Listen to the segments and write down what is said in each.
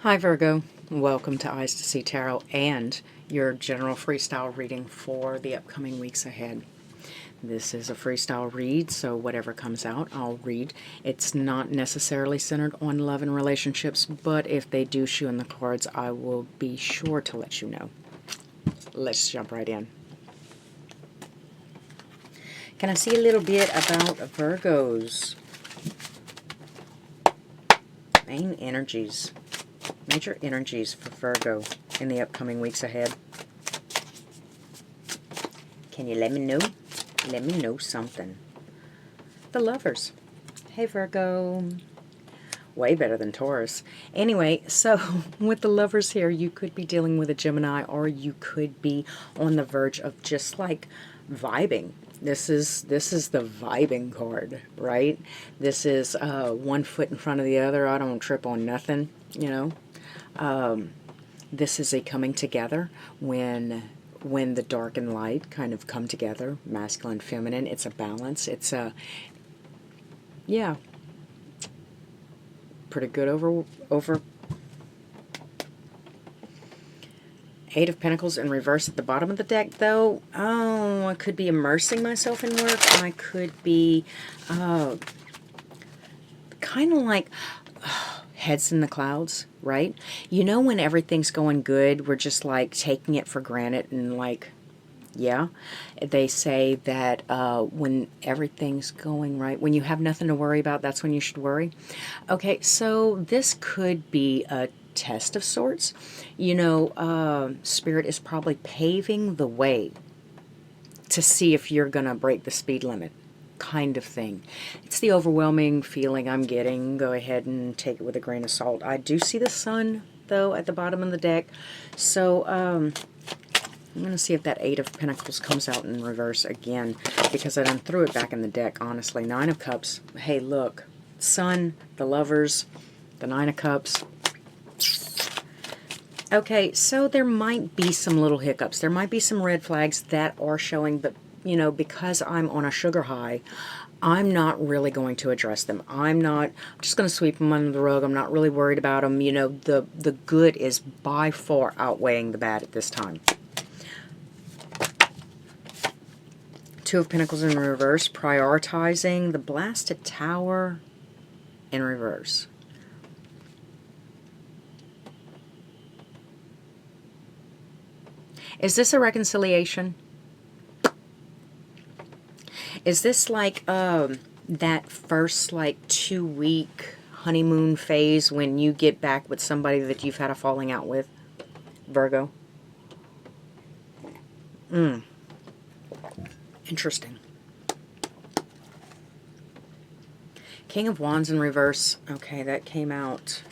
Hi Virgo, welcome to Eyes to See Tarot and your general freestyle reading for the upcoming weeks ahead. This is a freestyle read, so whatever comes out, I'll read. It's not necessarily centered on love and relationships, but if they do show in the cards, I will be sure to let you know. Let's jump right in. Can I see a little bit about Virgos? Main energies. Major energies for Virgo in the upcoming weeks ahead. Can you let me know? Let me know something. The Lovers. Hey Virgo. Way better than Taurus. Anyway, so with the Lovers here, you could be dealing with a Gemini, or you could be on the verge of just like vibing. This is the vibing card, right? This is one foot in front of the other. I don't trip on nothing, you know. This is a coming together when the dark and light kind of come together, masculine, feminine. It's a balance. It's a, yeah, pretty good over. Eight of Pentacles in reverse at the bottom of the deck, though. Oh, I could be immersing myself in work. I could be kind of like heads in the clouds, right? You know, when everything's going good, we're just like taking it for granted and like, yeah. They say that when everything's going right, when you have nothing to worry about, that's when you should worry. Okay, so this could be a test of sorts. You know, Spirit is probably paving the way to see if you're going to break the speed limit, kind of thing. It's the overwhelming feeling I'm getting. Go ahead and take it with a grain of salt. I do see the sun, though, at the bottom of the deck. So, I'm going to see if that Eight of Pentacles comes out in reverse again, because I done threw it back in the deck, honestly. Nine of Cups. Hey, look. Sun, the Lovers, the Nine of Cups. Okay, so there might be some little hiccups. There might be some red flags that are showing, but, you know, because I'm on a sugar high, I'm not really going to address them. I'm just going to sweep them under the rug. I'm not really worried about them. You know, the good is by far outweighing the bad at this time. Two of Pentacles in reverse, prioritizing the blasted tower in reverse. Is this a reconciliation? Is this like that first like 2-week honeymoon phase when you get back with somebody that you've had a falling out with, Virgo? Interesting. King of Wands in reverse. Okay, that came out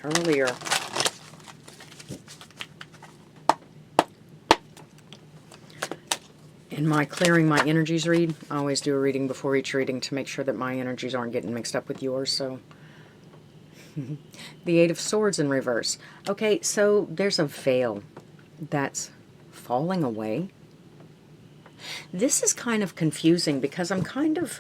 earlier. In my clearing my energies read, I always do a reading before each reading to make sure that my energies aren't getting mixed up with yours. So, the Eight of Swords in reverse. Okay, so there's a veil that's falling away. This is kind of confusing because I'm kind of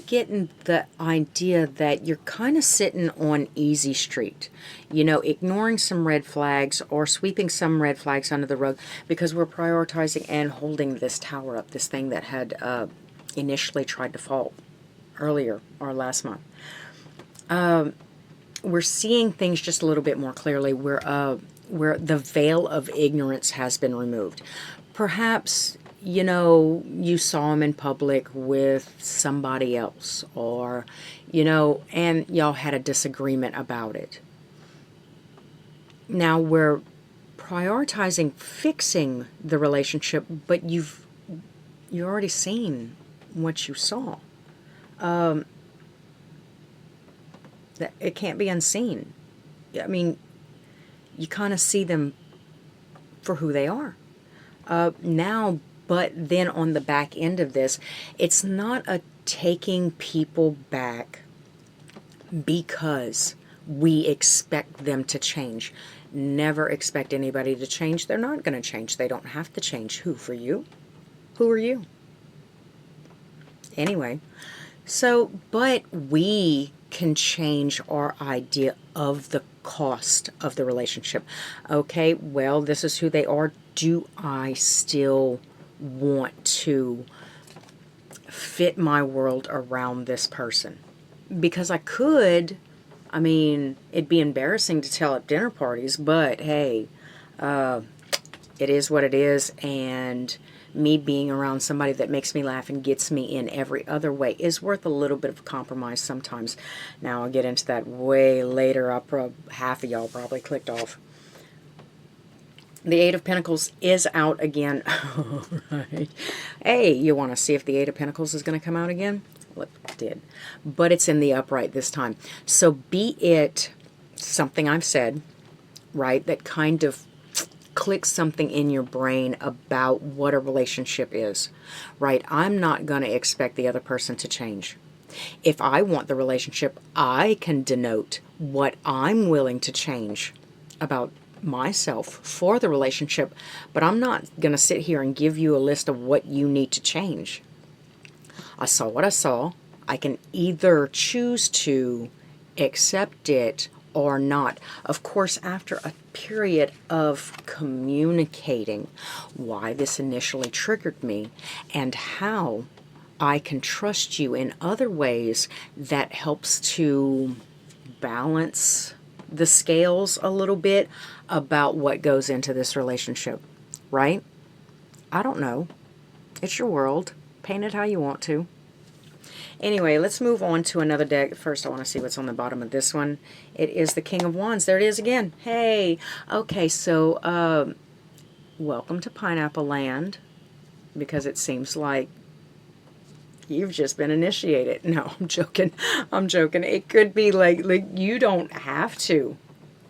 getting the idea that you're kind of sitting on easy street, you know, ignoring some red flags or sweeping some red flags under the rug because we're prioritizing and holding this tower up, this thing that had initially tried to fall earlier or last month. We're seeing things just a little bit more clearly where the veil of ignorance has been removed. Perhaps, you know, you saw him in public with somebody else, or, you know, and y'all had a disagreement about it. Now we're prioritizing fixing the relationship, but you're already seen what you saw. That it can't be unseen. I mean, you kind of see them for who they are. Now, but then on the back end of this, it's not a taking people back because we expect them to change. Never expect anybody to change. They're not going to change. They don't have to change. Who, for you? Who are you? Anyway, So, but we can change our idea of the cost of the relationship. Okay, well, this is who they are. Do I still want to fit my world around this person? Because I could, I mean, it'd be embarrassing to tell at dinner parties, but hey, it is what it is, and me being around somebody that makes me laugh and gets me in every other way is worth a little bit of a compromise sometimes. Now, I'll get into that way later. Half of y'all probably clicked off. The Eight of Pentacles is out again. All right. Hey, you want to see if the Eight of Pentacles is going to come out again? Well, it did. But it's in the upright this time. So be it something I've said, right, that kind of click something in your brain about what a relationship is, right? I'm not going to expect the other person to change. If I want the relationship, I can denote what I'm willing to change about myself for the relationship, but I'm not going to sit here and give you a list of what you need to change. I saw what I saw. I can either choose to accept it or not. Of course, after a period of communicating why this initially triggered me and how I can trust you in other ways, that helps to balance the scales a little bit about what goes into this relationship, right? I don't know. It's your world. Paint it how you want to. Anyway, let's move on to another deck. First, I want to see what's on the bottom of this one. It is the King of Wands. There it is again. Hey. Okay, so welcome to Pineapple Land, because it seems like you've just been initiated. No, I'm joking. I'm joking. It could be like you don't have to.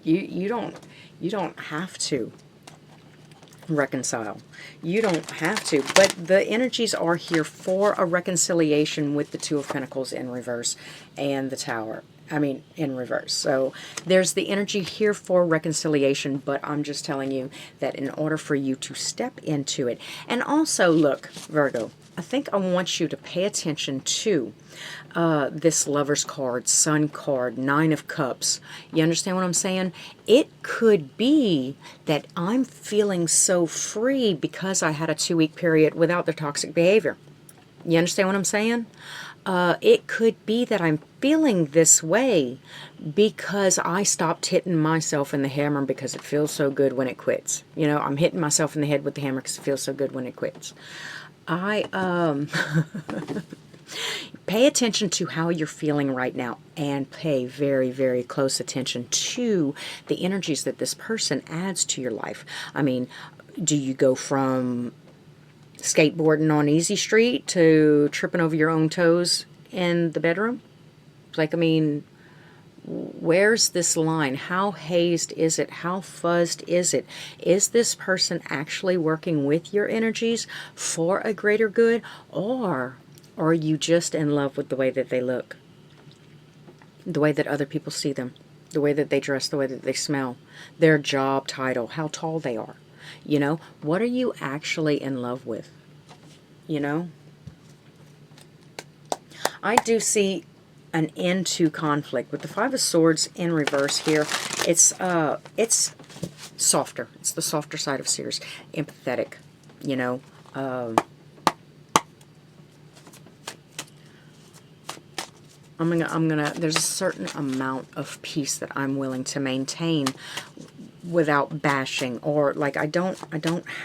You don't have to reconcile. You don't have to, but the energies are here for a reconciliation with the Two of Pentacles in reverse and the Tower. I mean, in reverse. So there's the energy here for reconciliation, but I'm just telling you that in order for you to step into it, and also look, Virgo, I think I want you to pay attention to this Lover's card, Sun card, Nine of Cups. You understand what I'm saying? It could be that I'm feeling so free because I had a 2-week period without the toxic behavior. You understand what I'm saying? It could be that I'm feeling this way because I stopped hitting myself in the hammer because it feels so good when it quits. You know, I'm hitting myself in the head with the hammer because it feels so good when it quits. Pay attention to how you're feeling right now, and pay very, very close attention to the energies that this person adds to your life. I mean, do you go from skateboarding on Easy Street to tripping over your own toes in the bedroom? Like, I mean, where's this line? How hazed is it? How fuzzed is it? Is this person actually working with your energies for a greater good, or are you just in love with the way that they look, the way that other people see them, the way that they dress, the way that they smell, their job title, how tall they are? You know, what are you actually in love with? You know, I do see an end to conflict with the Five of Swords in reverse here. It's softer. It's the softer side of Sears, empathetic. You know, there's a certain amount of peace that I'm willing to maintain without bashing, or like I don't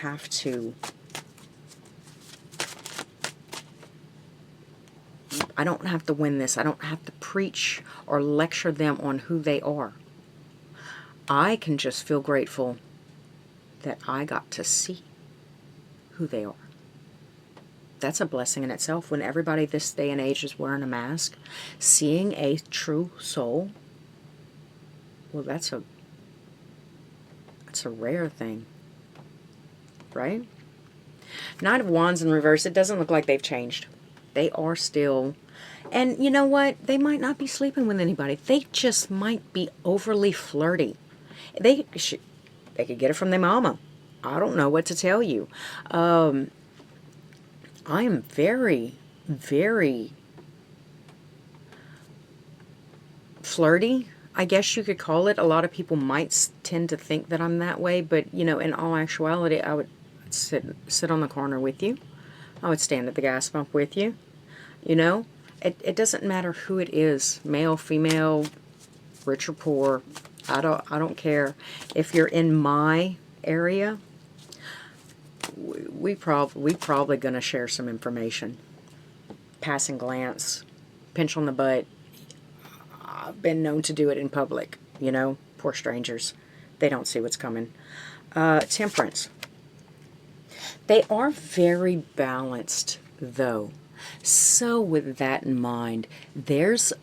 have to. I don't have to win this. I don't have to preach or lecture them on who they are. I can just feel grateful that I got to see who they are. That's a blessing in itself. When everybody this day and age is wearing a mask, seeing a true soul, well, that's a rare thing, right? Knight of Wands in reverse, it doesn't look like they've changed. They are still, and you know what? They might not be sleeping with anybody. They just might be overly flirty. They could get it from their mama. I don't know what to tell you. I am very, very flirty, I guess you could call it. A lot of people might tend to think that I'm that way, but you know, in all actuality, I would sit on the corner with you. I would stand at the gas pump with you. You know, it doesn't matter who it is, male, female, rich or poor. I don't care. If you're in my area, we probably going to share some information. Passing glance, pinch on the butt. I've been known to do it in public, you know. Poor strangers. They don't see what's coming. Temperance. They are very balanced, though. So with that in mind, there's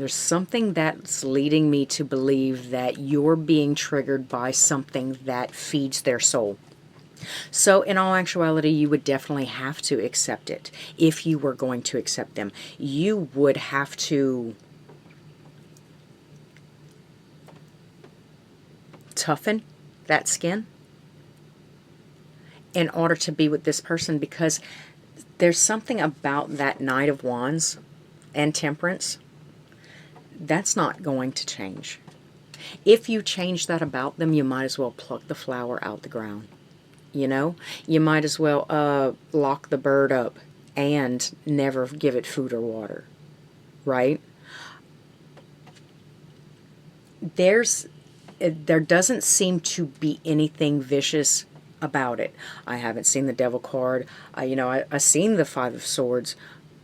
something that's leading me to believe that you're being triggered by something that feeds their soul. So in all actuality, you would definitely have to accept it. If you were going to accept them, you would have to toughen that skin in order to be with this person, because there's something about that Knight of Wands and Temperance that's not going to change. If you change that about them, you might as well pluck the flower out the ground. You know, you might as well lock the bird up and never give it food or water, right? There doesn't seem to be anything vicious about it. I haven't seen the Devil card. I seen the Five of Swords,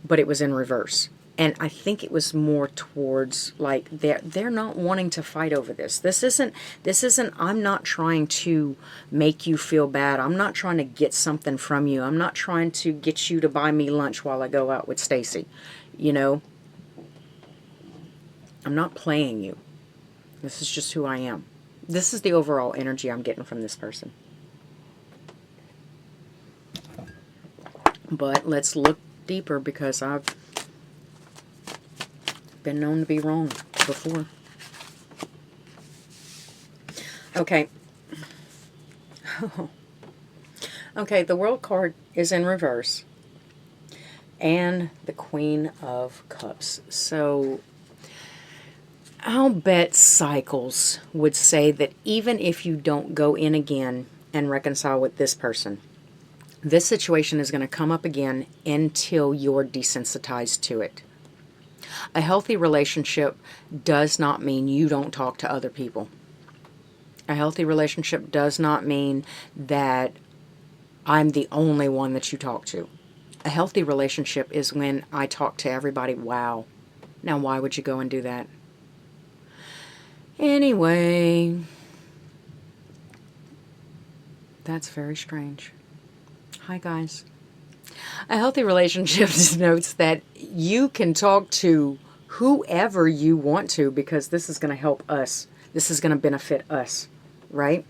but it was in reverse. And I think it was more towards like they're not wanting to fight over this. This isn't I'm not trying to make you feel bad. I'm not trying to get something from you. I'm not trying to get you to buy me lunch while I go out with Stacy. You know, I'm not playing you. This is just who I am. This is the overall energy I'm getting from this person. But let's look deeper, because I've been known to be wrong before. Okay. Okay, the World card is in reverse. And the Queen of Cups. So I'll bet Cycles would say that even if you don't go in again and reconcile with this person, this situation is going to come up again until you're desensitized to it. A healthy relationship does not mean you don't talk to other people. A healthy relationship does not mean that I'm the only one that you talk to. A healthy relationship is when I talk to everybody. Wow. Now, why would you go and do that? Anyway, that's very strange. Hi, guys. A healthy relationship denotes that you can talk to whoever you want to, because this is going to help us. This is going to benefit us, right?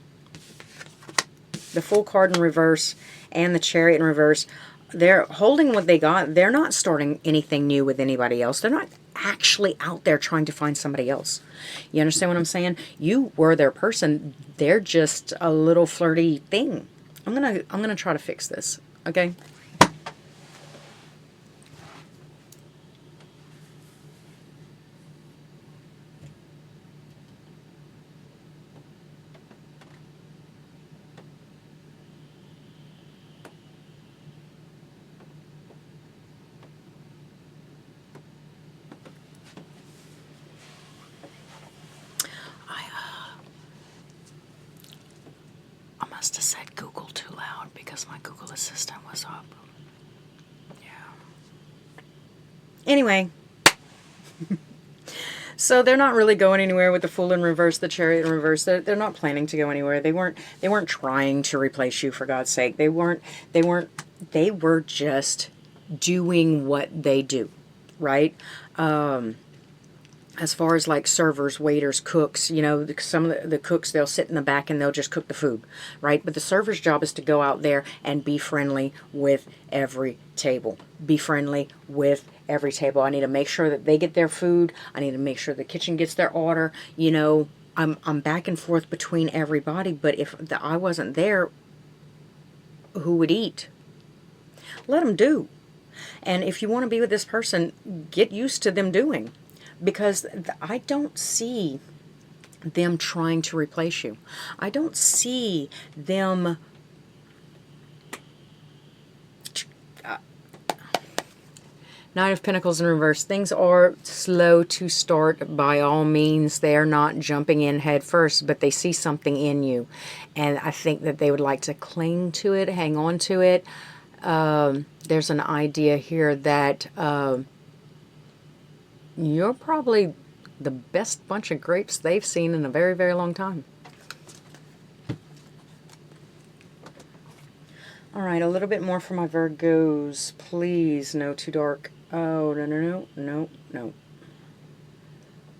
The Fool card in reverse and the Chariot in reverse, they're holding what they got. They're not starting anything new with anybody else. They're not actually out there trying to find somebody else. You understand what I'm saying? You were their person. They're just a little flirty thing. I'm gonna try to fix this, okay? I must have said Google too loud because my Google Assistant was up. Yeah. Anyway. So they're not really going anywhere with the Fool in reverse, the Chariot in reverse. They're not planning to go anywhere. They weren't trying to replace you, for God's sake. They were just doing what they do, right? As far as like servers, waiters, cooks, you know, some of the cooks, they'll sit in the back and they'll just cook the food, right? But the server's job is to go out there and be friendly with every table. Be friendly with every table. I need to make sure that they get their food. I need to make sure the kitchen gets their order. You know, I'm back and forth between everybody, but if I wasn't there, who would eat? Let them do. And if you want to be with this person, get used to them doing. because I don't see them trying to replace you. I don't see them Nine of Pentacles in reverse. Things are slow to start by all means. They're not jumping in head first, but they see something in you. And I think that they would like to cling to it, hang on to it. There's an idea here that you're probably the best bunch of grapes they've seen in a very, very long time. All right, a little bit more for my Virgos. Please, no too dark. Oh, no, no, no, no, no.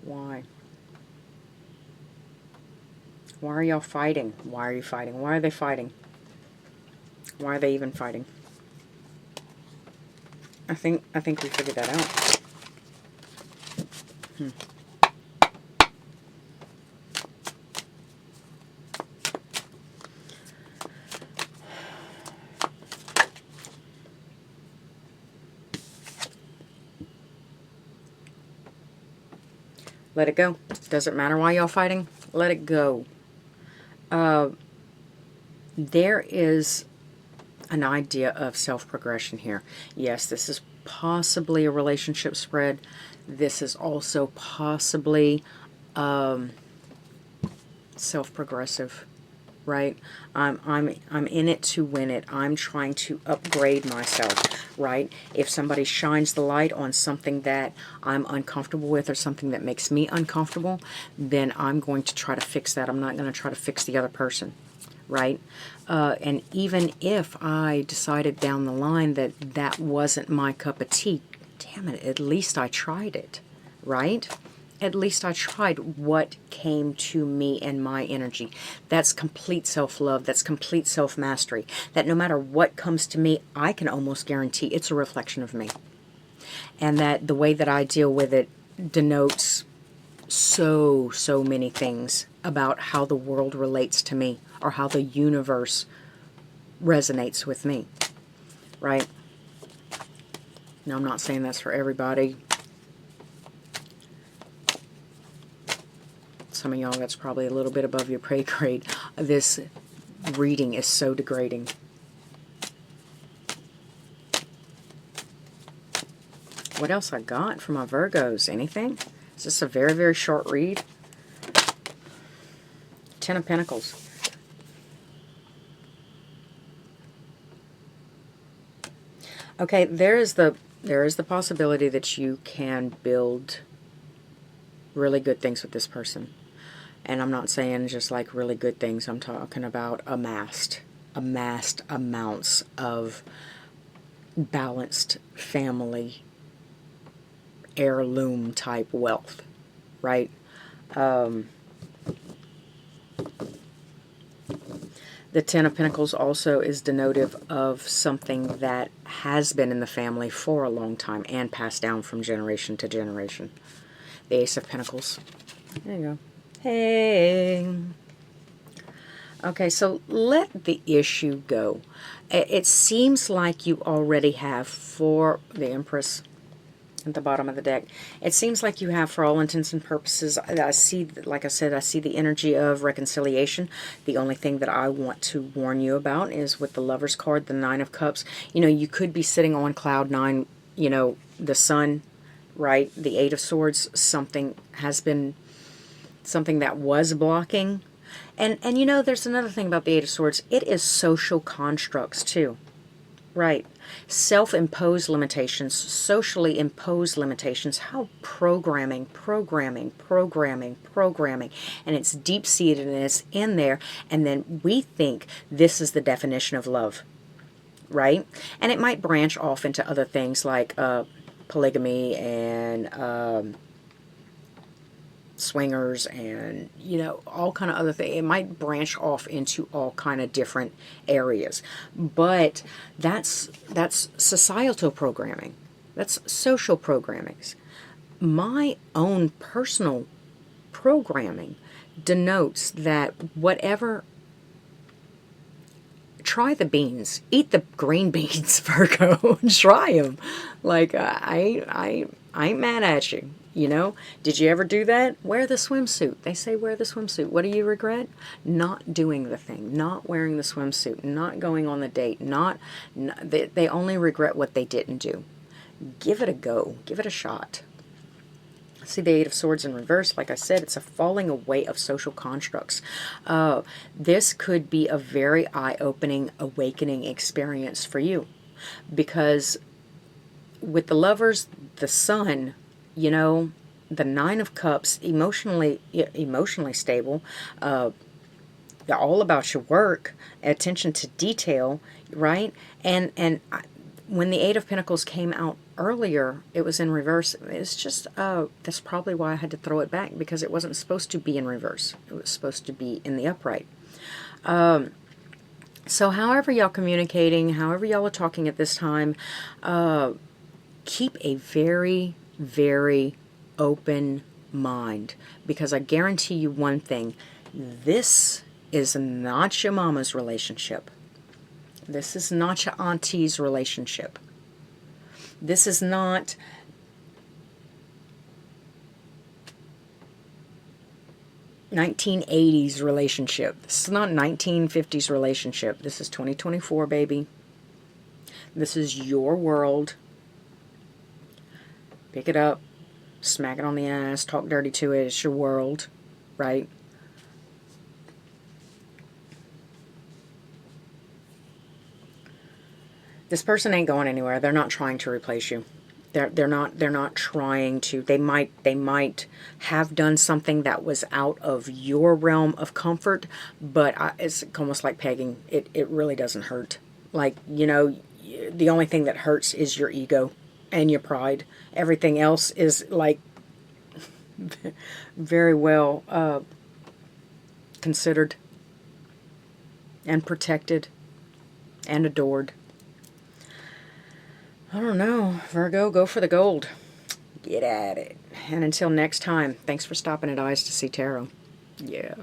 Why? Why are y'all fighting? Why are you fighting? Why are they fighting? Why are they even fighting? I think we figured that out. Let it go. Doesn't matter why y'all fighting. Let it go. There is an idea of self-progression here. Yes, this is possibly a relationship spread. This is also possibly self-progressive, right? I'm in it to win it. I'm trying to upgrade myself, right? If somebody shines the light on something that I'm uncomfortable with or something that makes me uncomfortable, then I'm going to try to fix that. I'm not going to try to fix the other person, right? And even if I decided down the line that that wasn't my cup of tea, damn it, at least I tried it, right? At least I tried what came to me and my energy. That's complete self-love. That's complete self-mastery. That no matter what comes to me, I can almost guarantee it's a reflection of me. And that the way that I deal with it denotes so many things about how the world relates to me or how the universe resonates with me, right? Now, I'm not saying that's for everybody. Some of y'all, that's probably a little bit above your pay grade. This reading is so degrading. What else I got for my Virgos? Anything? Is this a very, very short read? Ten of Pentacles. Okay, there is the possibility that you can build really good things with this person. And I'm not saying just like really good things. I'm talking about amassed amounts of balanced family heirloom type wealth, right? The Ten of Pentacles also is denotive of something that has been in the family for a long time and passed down from generation to generation. The Ace of Pentacles. There you go. Hey. Okay, so let the issue go. It seems like you already have, for the Empress at the bottom of the deck, it seems like you have, for all intents and purposes, I see, like I said, I see the energy of reconciliation. The only thing that I want to warn you about is with the Lover's card, the Nine of Cups. You know, you could be sitting on cloud nine, you know, the sun, right? The Eight of Swords, something that was blocking. And you know, there's another thing about the Eight of Swords. It is social constructs too, right? Self-imposed limitations, socially imposed limitations, how programming, and it's deep-seated and it's in there, and then we think this is the definition of love, right? And it might branch off into other things like polygamy and swingers and, you know, all kind of other things. It might branch off into all kind of different areas. But that's societal programming. That's social programmings. My own personal programming denotes that whatever... Try the beans. Eat the green beans, Virgo. Try them. Like, I ain't mad at you. You know, did you ever do that? Wear the swimsuit. They say wear the swimsuit. What do you regret? Not doing the thing, not wearing the swimsuit, not going on the date, they only regret what they didn't do. Give it a go. Give it a shot. See the Eight of Swords in reverse. Like I said, it's a falling away of social constructs. This could be a very eye-opening, awakening experience for you. Because with the Lovers, the Sun, you know, the Nine of Cups, emotionally stable, all about your work, attention to detail, right? When the Eight of Pentacles came out earlier, it was in reverse. It's just, that's probably why I had to throw it back, because it wasn't supposed to be in reverse. It was supposed to be in the upright. So however y'all communicating, however y'all are talking at this time, keep a very, very open mind, because I guarantee you one thing: this is not your mama's relationship. This is not your auntie's relationship. This is not ...1980s relationship. This is not 1950s relationship. This is 2024, baby. This is your world. Pick it up, smack it on the ass, talk dirty to it. It's your world, right? This person ain't going anywhere. They're not trying to replace you. They're not trying to. They might have done something that was out of your realm of comfort, but it's almost like pegging. It really doesn't hurt. Like, you know, the only thing that hurts is your ego and your pride. Everything else is like very well considered and protected and adored. I don't know, Virgo, go for the gold. Get at it. And until next time, thanks for stopping at Eyes to See Tarot. Yeah.